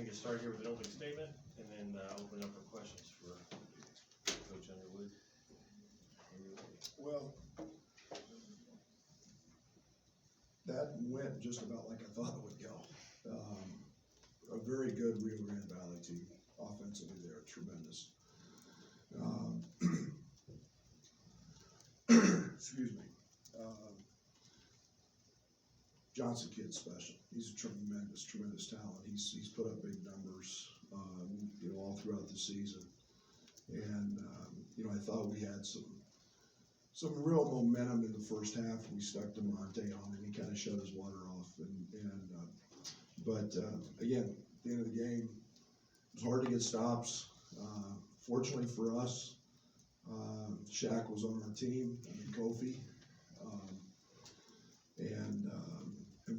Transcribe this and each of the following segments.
gonna get started here with an opening statement, and then open it up for questions for Coach Underwood. Well, that went just about like I thought it would go. A very good Rio Grande Valley team, offensively they're tremendous. Excuse me. Johnson kid's special. He's a tremendous talent. He's put up big numbers, all throughout the season. And I thought we had some real momentum in the first half. We stuck DeMonte on, and he kind of shut his water off. But again, at the end of the game, it was hard to get stops. Fortunately for us, Shaq was on our team, Kofi, and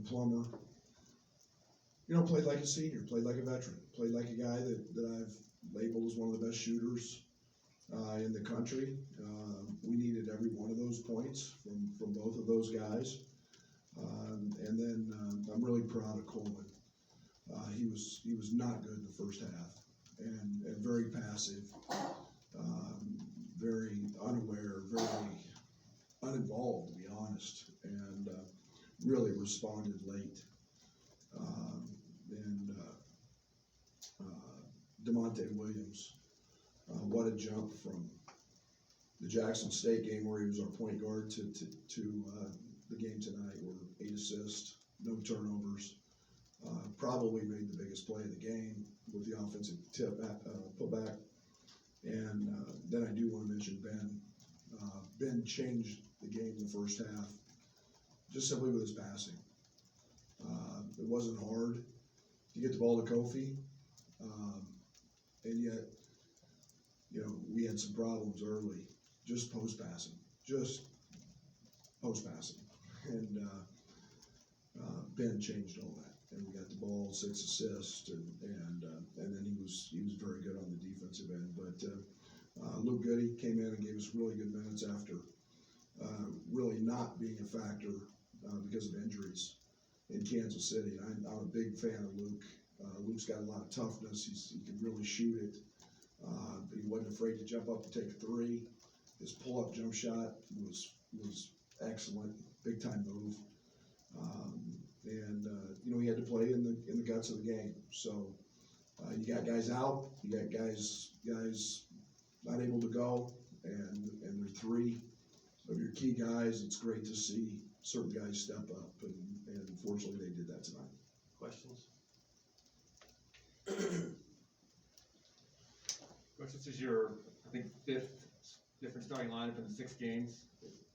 Plummer. Played like a senior, played like a veteran, played like a guy that I've labeled as one of the best shooters in the country. We needed every one of those points from both of those guys. And then I'm really proud of Coleman. He was not good in the first half, and very passive, very unaware, very uninvolved, to be honest, and really responded late. DeMonte Williams, what a jump from the Jackson State game where he was our point guard to the game tonight, where 8 assists, no turnovers. Probably made the biggest play of the game with the offensive putback. And then I do want to mention Ben. Ben changed the game in the first half just simply with his passing. It wasn't hard to get the ball to Kofi, and yet, we had some problems early, just post passing. And Ben changed all that, and we got the ball, 6 assists, and then he was very good on the defensive end. But Luke Goody came in and gave us really good minutes after really not being a factor because of injuries in Kansas City. And I'm a big fan of Luke. Luke's got a lot of toughness. He can really shoot it. But he wasn't afraid to jump up and take a 3. His pull-up jump shot was excellent, big-time move. He had to play in the guts of the game. So you got guys out, you got guys not able to go, and they're 3 of your key guys. It's great to see certain guys step up, and fortunately they did that tonight. Questions? Coach, this is your, I think, 5th different starting lineup in the 6 games.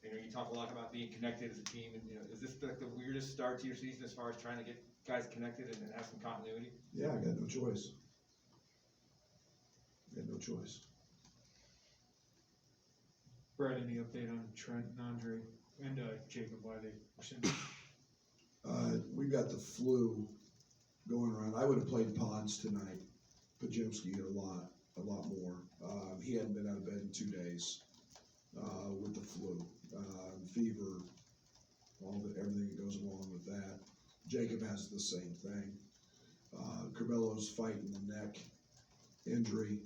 You talk a lot about being connected as a team, and is this the weirdest start to your season as far as trying to get guys connected and have some continuity? Yeah, I got no choice. Brad, any update on Trent and Andre and Jacob, why they were sent? We've got the flu going around. I would have played Pods tonight. Pajemski had a lot more. He hadn't been out of bed in 2 days with the flu, fever, everything that goes along with that. Jacob has the same thing. Carmelo's fighting the neck injury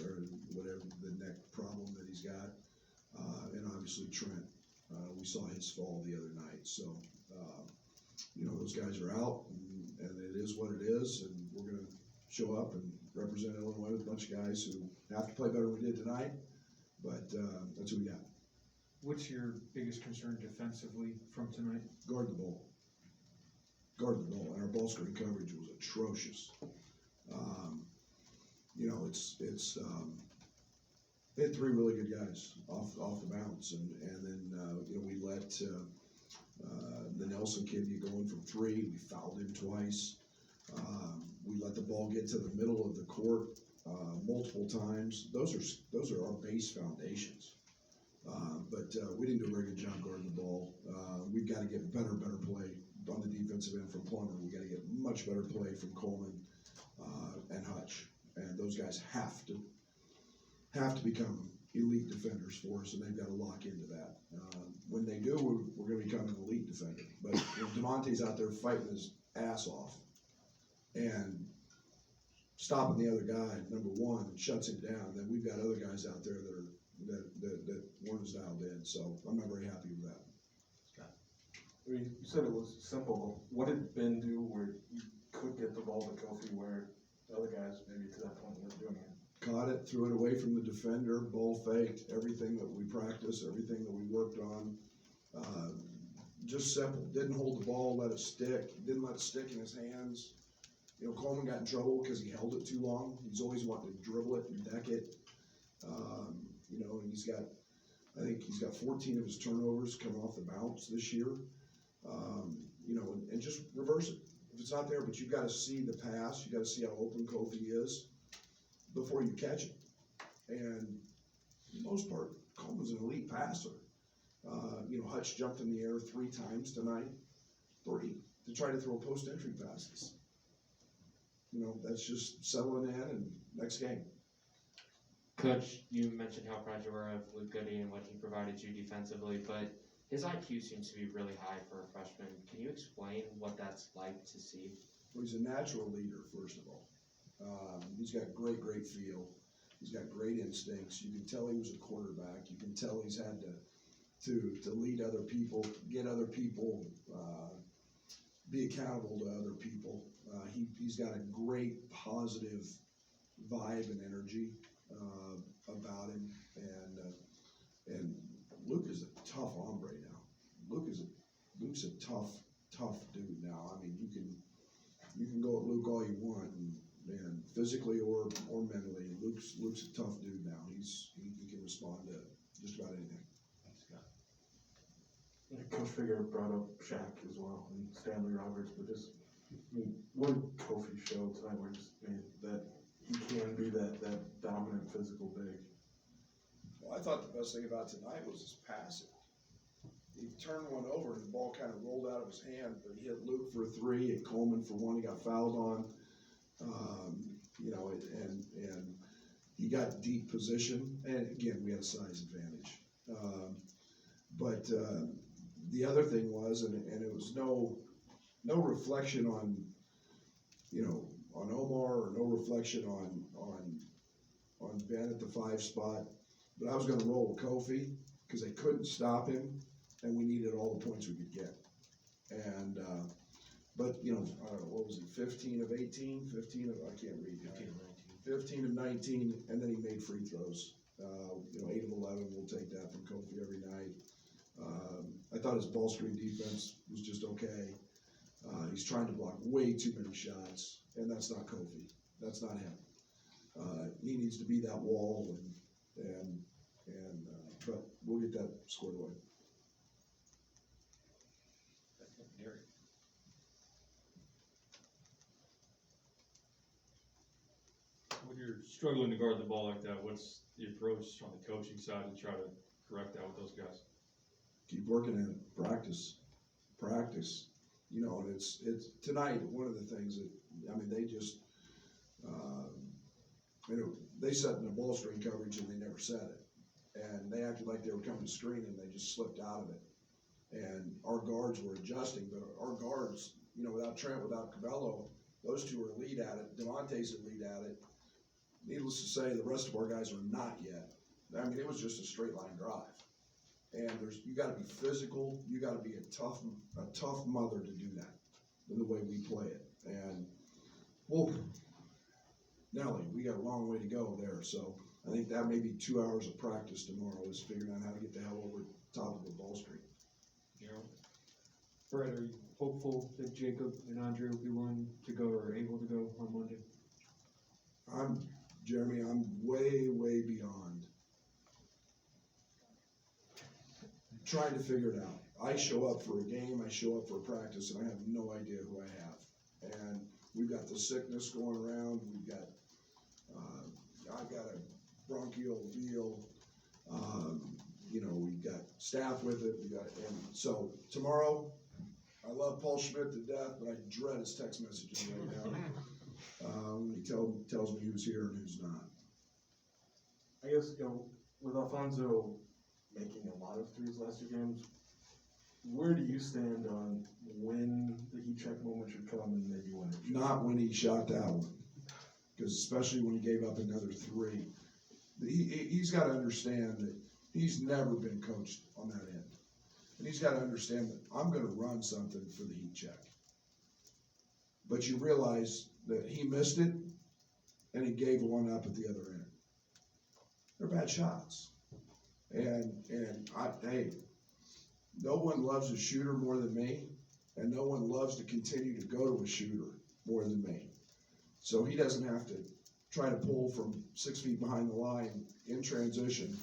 or whatever the neck problem that he's got, and obviously Trent. We saw his fall the other night. So those guys are out, and it is what it is, and we're going to show up and represent Illinois with a bunch of guys who have to play better than we did tonight, but that's who we got. What's your biggest concern defensively from tonight? Guard the ball, and our ball screen coverage was atrocious. They had 3 really good guys off the bounce, and then we let the Nelson kid get going from 3. We fouled him twice. We let the ball get to the middle of the court multiple times. Those are our base foundations. But we didn't do a very good job guarding the ball. We've got to get better play on the defensive end from Plummer. We got to get much better play from Coleman and Hutch. And those guys have to become elite defenders for us, and they've got to lock into that. When they do, we're going to become an elite defender. But DeMonte's out there fighting his ass off, and stopping the other guy, number one, shuts him down, then we've got other guys out there that weren't as dialed in, so I'm not very happy with that. I mean, you said it was simple. What did Ben do where you could get the ball to Kofi where the other guys maybe to that point weren't doing it? Caught it, threw it away from the defender, ball faked, everything that we practiced, everything that we worked on. Just simple, didn't hold the ball, let it stick, didn't let it stick in his hands. You know, Coleman got in trouble because he held it too long. He's always wanting to dribble it and deck it. You know, and I think he's got 14 of his turnovers coming off the bounce this year. You know, and just reverse it. If it's not there, but you've got to see the pass, you got to see how open Kofi is before you catch it. And for the most part, Coleman's an elite passer. You know, Hutch jumped in the air 3 times tonight, 3, to try to throw post entry passes. You know, that's just settling in and next game. Coach, you mentioned how proud you were of Luke Goody and what he provided you defensively, but his IQ seems to be really high for a freshman. Can you explain what that's like to see? Well, he's a natural leader, first of all. He's got great feel. He's got great instincts. You can tell he was a quarterback. You can tell he's had to lead other people, get other people, be accountable to other people. He's got a great positive vibe and energy about him, and Luke is a tough hombre now. Luke's a tough dude now. I mean, you can go at Luke all you want, and physically or mentally, Luke's a tough dude now. He can respond to just about anything. Coach Figure brought up Shaq as well and Stanley Roberts, but just, I mean, what did Kofi show tonight where just, I mean, that he can be that dominant physical big? Well, I thought the best thing about tonight was his passing. He turned one over and the ball kind of rolled out of his hand, but he hit Luke for a 3 and Coleman for 1. He got fouled on. You know, and he got deep position, and again, we had a size advantage. But the other thing was, and it was no reflection on, you know, on Omar, or no reflection on Ben at the 5 spot, but I was going to roll with Kofi because they couldn't stop him, and we needed all the points we could get. And but you know, what was it? 15 of 18, 15 of I can't read. 15 of 19, and then he made free throws. You know, 8 of 11. We'll take that from Kofi every night. I thought his ball screen defense was just okay. He's trying to block way too many shots, and that's not Kofi. That's not him. He needs to be that wall, and but we'll get that squared away. When you're struggling to guard the ball like that, what's the approach on the coaching side to try to correct that with those guys? Keep working at it. Practice. You know, and it's tonight. One of the things that they just you know, they set in the ball screen coverage and they never set it, and they acted like they were coming to screen and they just slipped out of it. And our guards were adjusting, but our guards, you know, without Trent, without Cabello, those two are elite at it. Devontae's elite at it. Needless to say, the rest of our guys are not yet. I mean, it was just a straight line drive. And you got to be physical. You got to be a tough mother to do that in the way we play it. And Nelly, we got a long way to go there. So I think that may be 2 hours of practice tomorrow is figuring out how to get the hell over top of a ball screen. Brett, are you hopeful that Jacob and Andre will be willing to go or able to go on Monday? Jeremy, I'm way beyond trying to figure it out. I show up for a game, I show up for a practice, and I have no idea who I have. And we've got the sickness going around. We've got, I've got a bronchial veal. You know, we've got staff with it. And so tomorrow, I love Paul Schmidt to death, but I dread his text messages right now. When he tells me who's here and who's not. I guess, you know, with Alfonso making a lot of threes last 2 games, where do you stand on when the heat check moment should come and maybe when it should? Not when he shot that one. Because especially when he gave up another 3, he's got to understand that he's never been coached on that end. And he's got to understand that I'm going to run something for the heat check. But you realize that he missed it, and he gave one up at the other end. They're bad shots. And hey, no one loves a shooter more than me, and no one loves to continue to go to a shooter more than me. So he doesn't have to try to pull from 6 feet behind the line in transition.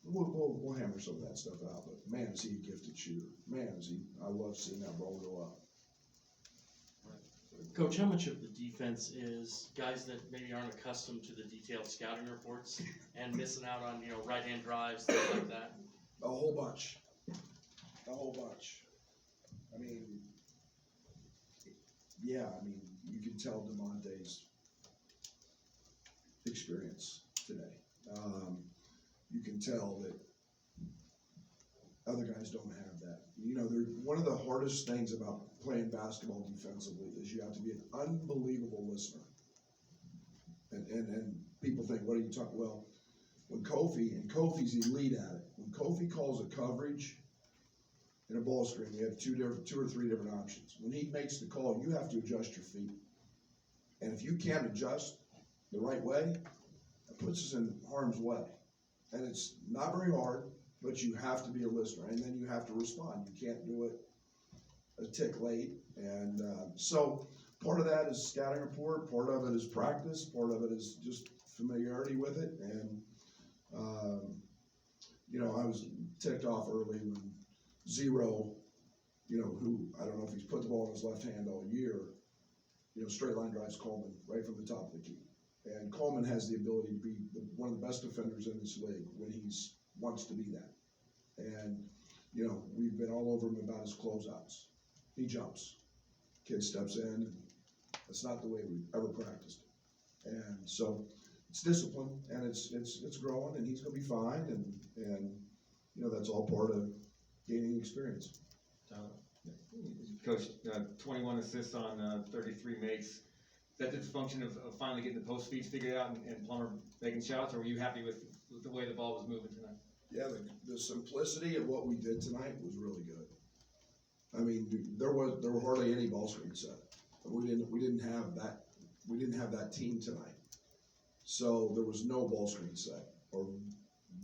We'll hammer some of that stuff out, but man, is he a gifted shooter. Man, I love seeing that ball go up. Coach, how much of the defense is guys that maybe aren't accustomed to the detailed scouting reports and missing out on, right-hand drives, things like that? A whole bunch. I mean, yeah, you can tell DeMonte's experience today. You can tell that other guys don't have that. One of the hardest things about playing basketball defensively is you have to be an unbelievable listener. And people think, what are you talking? Well, when Kofi's elite at it. When Kofi calls a coverage in a ball screen, we have two or three different options. When he makes the call, you have to adjust your feet. And if you can't adjust the right way, it puts us in harm's way. And it's not very hard, but you have to be a listener, and then you have to respond. You can't do it a tick late. And so part of that is scouting report, part of it is practice, part of it is just familiarity with it. And, I was ticked off early when Zero, who, I don't know if he's put the ball in his left hand all year, straight line drives Coleman right from the top of the key. And Coleman has the ability to be one of the best defenders in this league when he wants to be that. And, we've been all over him about his closeouts. He jumps. Kid steps in, and that's not the way we ever practiced. And so it's discipline, and it's growing, and he's going to be fine, and that's all part of gaining experience. Coach, 21 assists on 33 makes. Is that just a function of finally getting the post feeds figured out and Plummer making shots, or were you happy with the way the ball was moving tonight? Yeah, the simplicity of what we did tonight was really good. There were hardly any ball screens set. We didn't have that team tonight. So there was no ball screen set, or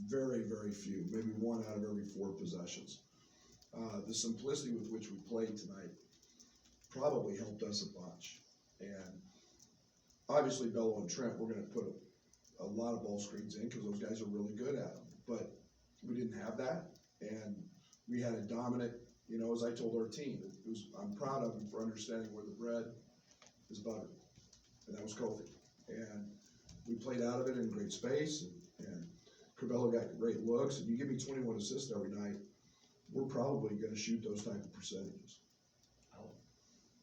very, very few, maybe 1 out of every 4 possessions. The simplicity with which we played tonight probably helped us a bunch. And obviously Bello and Trent, we're going to put a lot of ball screens in because those guys are really good at them. But we didn't have that, and we had a dominant, as I told our team, I'm proud of him for understanding where the bread is buttered, and that was Kofi. And we played out of it in great space, and Corbello got great looks, and you give me 21 assists every night, we're probably going to shoot those type of percentages.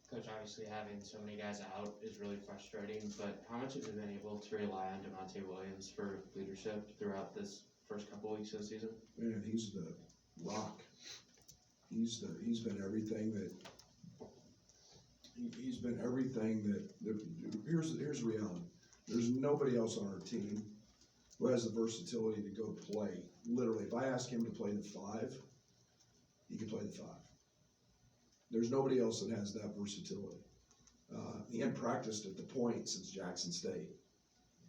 Coach, obviously having so many guys out is really frustrating, but how much have you been able to rely on DeMonte Williams for leadership throughout this first couple weeks of the season? Man, he's the rock. He's been everything that here's the reality. There's nobody else on our team who has the versatility to go play. Literally, if I ask him to play the 5, he can play the 5. There's nobody else that has that versatility. He hadn't practiced at the point since Jackson State,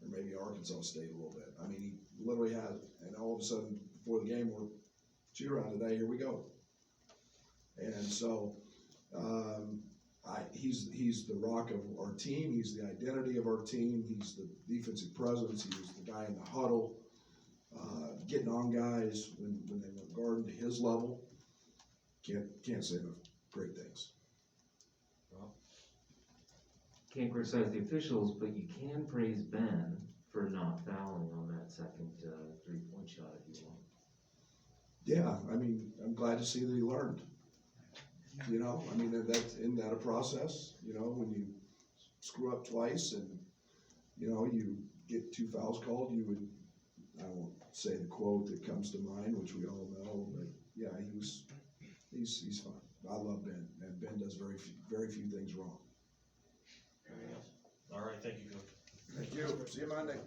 or maybe Arkansas State a little bit. He literally has, and all of a sudden, before the game, we're shoot around today, here we go. And so, he's the rock of our team. He's the identity of our team. He's the defensive presence. He was the guy in the huddle, getting on guys when they went guarding to his level. Can't say enough great things. Can't criticize the officials, but you can praise Ben for not fouling on that second 3-point shot if you want. Yeah, I'm glad to see that he learned. Isn't that a process? When you screw up twice and, you get 2 fouls called, I won't say the quote that comes to mind, which we all know, but yeah, he's fine. I love Ben, and Ben does very few things wrong. All right, thank you, Coach. Thank you. See you Monday.